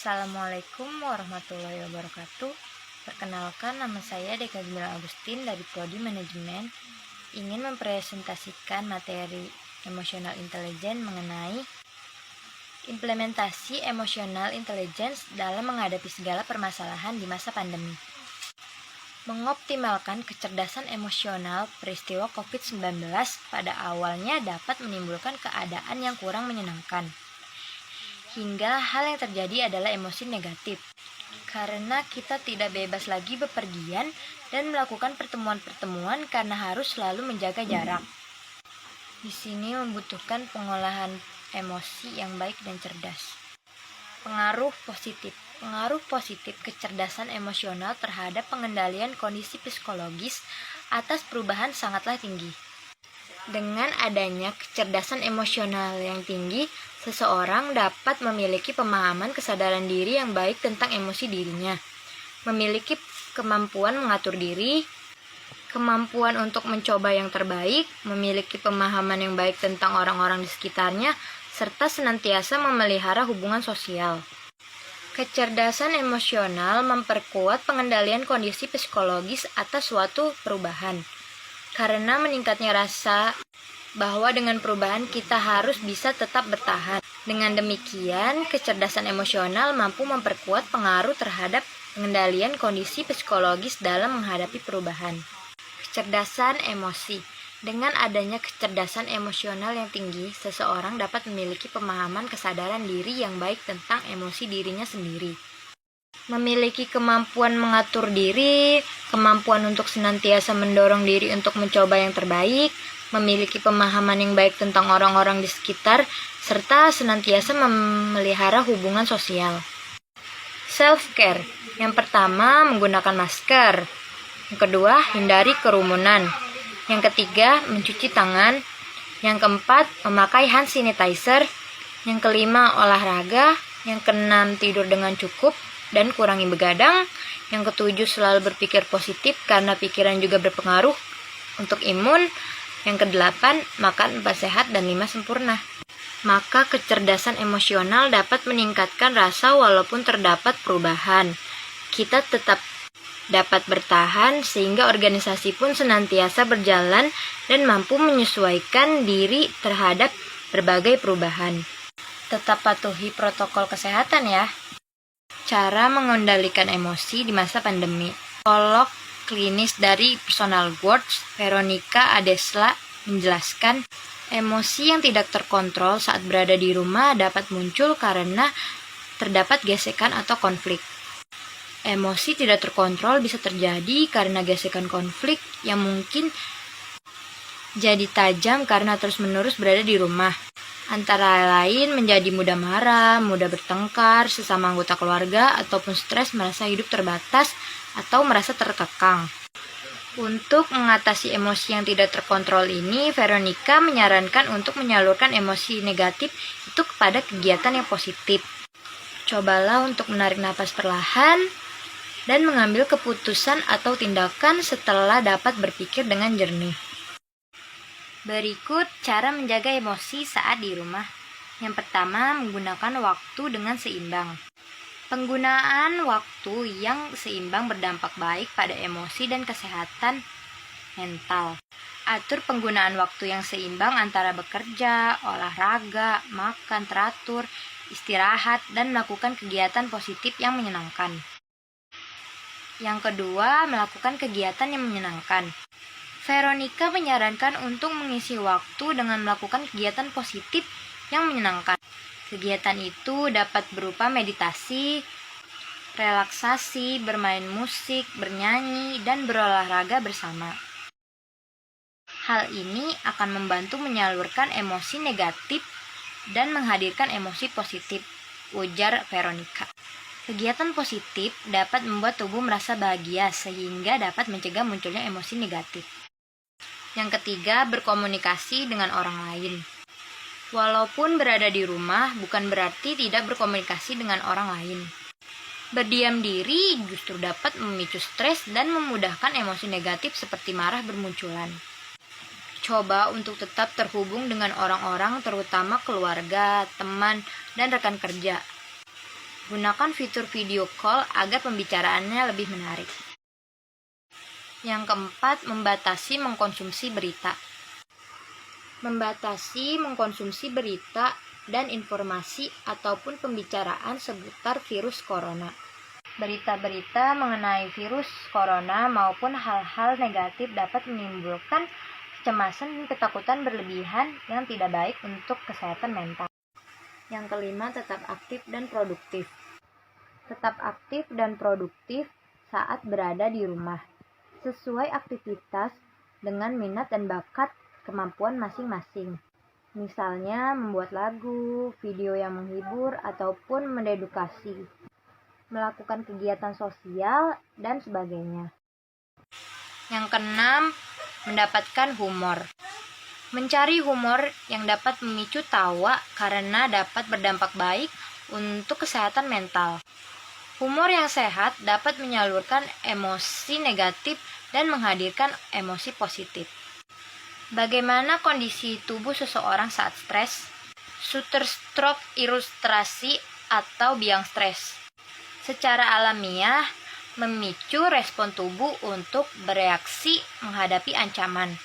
Assalamualaikum warahmatullahi wabarakatuh. Perkenalkan, nama saya Deka Gimil Agustin dari Prodi Manajemen. Ingin mempresentasikan materi emotional intelligence mengenai implementasi emotional intelligence dalam menghadapi segala permasalahan di masa pandemi. Mengoptimalkan kecerdasan emosional, peristiwa COVID-19 pada awalnya dapat menimbulkan keadaan yang kurang menyenangkan. Hingga hal yang terjadi adalah emosi negatif, karena kita tidak bebas lagi bepergian dan melakukan pertemuan-pertemuan karena harus selalu menjaga jarak. Di sini membutuhkan pengolahan emosi yang baik dan cerdas. Pengaruh positif kecerdasan emosional terhadap pengendalian kondisi psikologis atas perubahan sangatlah tinggi. Dengan adanya kecerdasan emosional yang tinggi, seseorang dapat memiliki pemahaman kesadaran diri yang baik tentang emosi dirinya, memiliki kemampuan mengatur diri, kemampuan untuk mencoba yang terbaik, memiliki pemahaman yang baik tentang orang-orang di sekitarnya, serta senantiasa memelihara hubungan sosial. Kecerdasan emosional memperkuat pengendalian kondisi psikologis atas suatu perubahan, karena meningkatnya rasa bahwa dengan perubahan kita harus bisa tetap bertahan. Dengan demikian, kecerdasan emosional mampu memperkuat pengaruh terhadap pengendalian kondisi psikologis dalam menghadapi perubahan. Kecerdasan emosi. Dengan adanya kecerdasan emosional yang tinggi, seseorang dapat memiliki pemahaman kesadaran diri yang baik tentang emosi dirinya sendiri. Memiliki kemampuan mengatur diri, kemampuan untuk senantiasa mendorong diri untuk mencoba yang terbaik, memiliki pemahaman yang baik tentang orang-orang di sekitar, serta senantiasa memelihara hubungan sosial. Self-care. Yang pertama, menggunakan masker. Yang kedua, hindari kerumunan. Yang ketiga, mencuci tangan. Yang keempat, memakai hand sanitizer. Yang kelima, olahraga. Yang keenam, tidur dengan cukup dan kurangi begadang. Yang ketujuh, selalu berpikir positif karena pikiran juga berpengaruh untuk imun. Yang kedelapan, makan 4 sehat dan 5 sempurna. Maka kecerdasan emosional dapat meningkatkan rasa walaupun terdapat perubahan. Kita tetap dapat bertahan sehingga organisasi pun senantiasa berjalan dan mampu menyesuaikan diri terhadap berbagai perubahan. Tetap patuhi protokol kesehatan ya. Cara mengendalikan emosi di masa pandemi. Psikolog klinis dari Personal Words, Veronica Adesla, menjelaskan, emosi yang tidak terkontrol saat berada di rumah dapat muncul karena terdapat gesekan atau konflik. Emosi tidak terkontrol bisa terjadi karena gesekan konflik yang mungkin jadi tajam karena terus-menerus berada di rumah. Antara lain menjadi mudah marah, mudah bertengkar sesama anggota keluarga, ataupun stres merasa hidup terbatas atau merasa terkekang. Untuk mengatasi emosi yang tidak terkontrol ini, Veronica menyarankan untuk menyalurkan emosi negatif itu kepada kegiatan yang positif. Cobalah untuk menarik napas perlahan dan mengambil keputusan atau tindakan setelah dapat berpikir dengan jernih. Berikut cara menjaga emosi saat di rumah. Yang pertama, menggunakan waktu dengan seimbang. Penggunaan waktu yang seimbang berdampak baik pada emosi dan kesehatan mental. Atur penggunaan waktu yang seimbang antara bekerja, olahraga, makan teratur, istirahat, dan melakukan kegiatan positif yang menyenangkan. Yang kedua, melakukan kegiatan yang menyenangkan. Veronica menyarankan untuk mengisi waktu dengan melakukan kegiatan positif yang menyenangkan. Kegiatan itu dapat berupa meditasi, relaksasi, bermain musik, bernyanyi, dan berolahraga bersama. Hal ini akan membantu menyalurkan emosi negatif dan menghadirkan emosi positif, ujar Veronica. Kegiatan positif dapat membuat tubuh merasa bahagia sehingga dapat mencegah munculnya emosi negatif. Yang ketiga, berkomunikasi dengan orang lain. Walaupun berada di rumah, bukan berarti tidak berkomunikasi dengan orang lain. Berdiam diri justru dapat memicu stres dan memudahkan emosi negatif seperti marah bermunculan. Coba untuk tetap terhubung dengan orang-orang, terutama keluarga, teman, dan rekan kerja. Gunakan fitur video call agar pembicaraannya lebih menarik. Yang keempat, membatasi mengkonsumsi berita. Membatasi mengkonsumsi berita dan informasi ataupun pembicaraan seputar virus corona. Berita-berita mengenai virus corona maupun hal-hal negatif dapat menimbulkan kecemasan dan ketakutan berlebihan yang tidak baik untuk kesehatan mental. Yang kelima, tetap aktif dan produktif. Tetap aktif dan produktif saat berada di rumah. Sesuai aktivitas dengan minat dan bakat kemampuan masing-masing. Misalnya membuat lagu, video yang menghibur, ataupun mengedukasi. Melakukan kegiatan sosial, dan sebagainya. Yang keenam, mendapatkan humor. Mencari humor yang dapat memicu tawa karena dapat berdampak baik untuk kesehatan mental. Humor yang sehat dapat menyalurkan emosi negatif dan menghadirkan emosi positif. Bagaimana kondisi tubuh seseorang saat stres? Shutterstock ilustrasi atau biang stres. Secara alamiah, memicu respon tubuh untuk bereaksi menghadapi ancaman.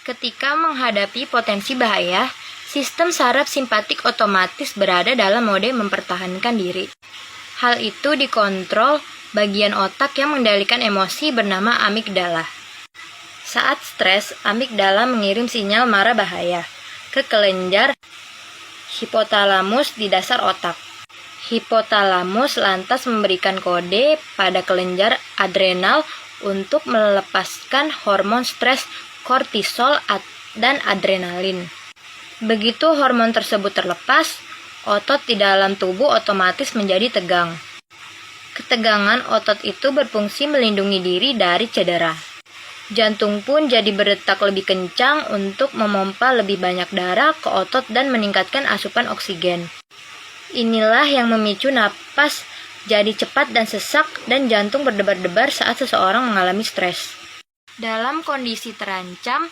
Ketika menghadapi potensi bahaya, sistem saraf simpatik otomatis berada dalam mode mempertahankan diri. Hal itu dikontrol bagian otak yang mengendalikan emosi bernama amigdala. Saat stres, amigdala mengirim sinyal marah bahaya ke kelenjar hipotalamus di dasar otak. Hipotalamus lantas memberikan kode pada kelenjar adrenal untuk melepaskan hormon stres kortisol dan adrenalin. Begitu hormon tersebut terlepas, otot di dalam tubuh otomatis menjadi tegang. Ketegangan otot itu berfungsi melindungi diri dari cedera. Jantung pun jadi berdetak lebih kencang untuk memompa lebih banyak darah ke otot dan meningkatkan asupan oksigen. Inilah yang memicu napas jadi cepat dan sesak dan jantung berdebar-debar saat seseorang mengalami stres. Dalam kondisi terancam,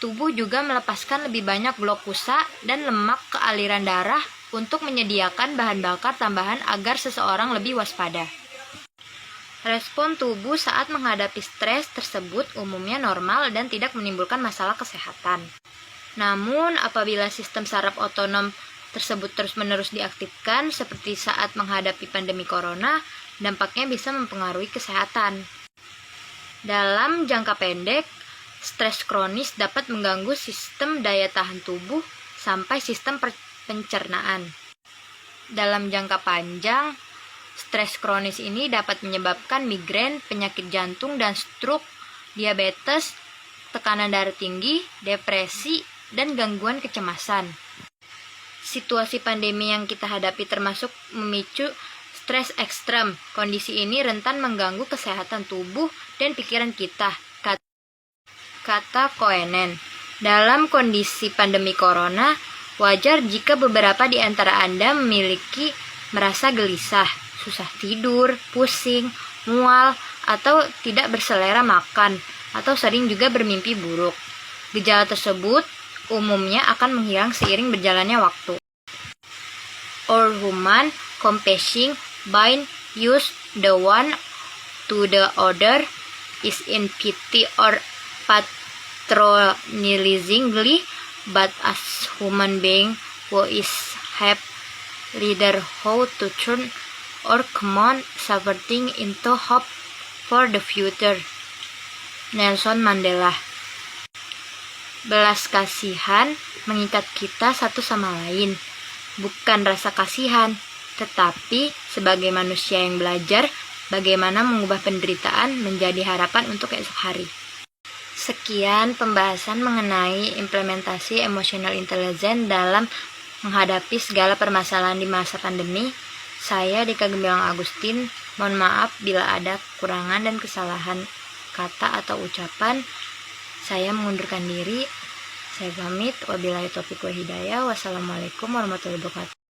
tubuh juga melepaskan lebih banyak glukosa dan lemak ke aliran darah untuk menyediakan bahan bakar tambahan agar seseorang lebih waspada. Respon tubuh saat menghadapi stres tersebut umumnya normal dan tidak menimbulkan masalah kesehatan. Namun, apabila sistem saraf otonom tersebut terus-menerus diaktifkan seperti saat menghadapi pandemi corona, dampaknya bisa mempengaruhi kesehatan. Dalam jangka pendek, stres kronis dapat mengganggu sistem daya tahan tubuh sampai sistem pencernaan. Dalam jangka panjang, stres kronis ini dapat menyebabkan migrain, penyakit jantung dan stroke, diabetes, tekanan darah tinggi, depresi, dan gangguan kecemasan. Situasi pandemi yang kita hadapi termasuk memicu stres ekstrem. Kondisi ini rentan mengganggu kesehatan tubuh dan pikiran kita, kata Koenen. Dalam kondisi pandemi corona, wajar jika beberapa di antara Anda merasa gelisah, susah tidur, pusing, mual, atau tidak berselera makan, atau sering juga bermimpi buruk. Gejala tersebut umumnya akan menghilang seiring berjalannya waktu. Or human compassion bind use the one to the other is in pity or patronizingly, but as human being who is have leader how to turn or command suffering into hope for the future. Nelson Mandela. Belas kasihan mengikat kita satu sama lain, bukan rasa kasihan, tetapi sebagai manusia yang belajar bagaimana mengubah penderitaan menjadi harapan untuk esok hari. Sekian pembahasan mengenai implementasi emotional intelligence dalam menghadapi segala permasalahan di masa pandemi. Saya Dika Gemilang Agustin, mohon maaf bila ada kekurangan dan kesalahan kata atau ucapan. Saya mengundurkan diri. Saya pamit. Wabillahi taufiq wal hidayah. Wassalamualaikum warahmatullahi wabarakatuh.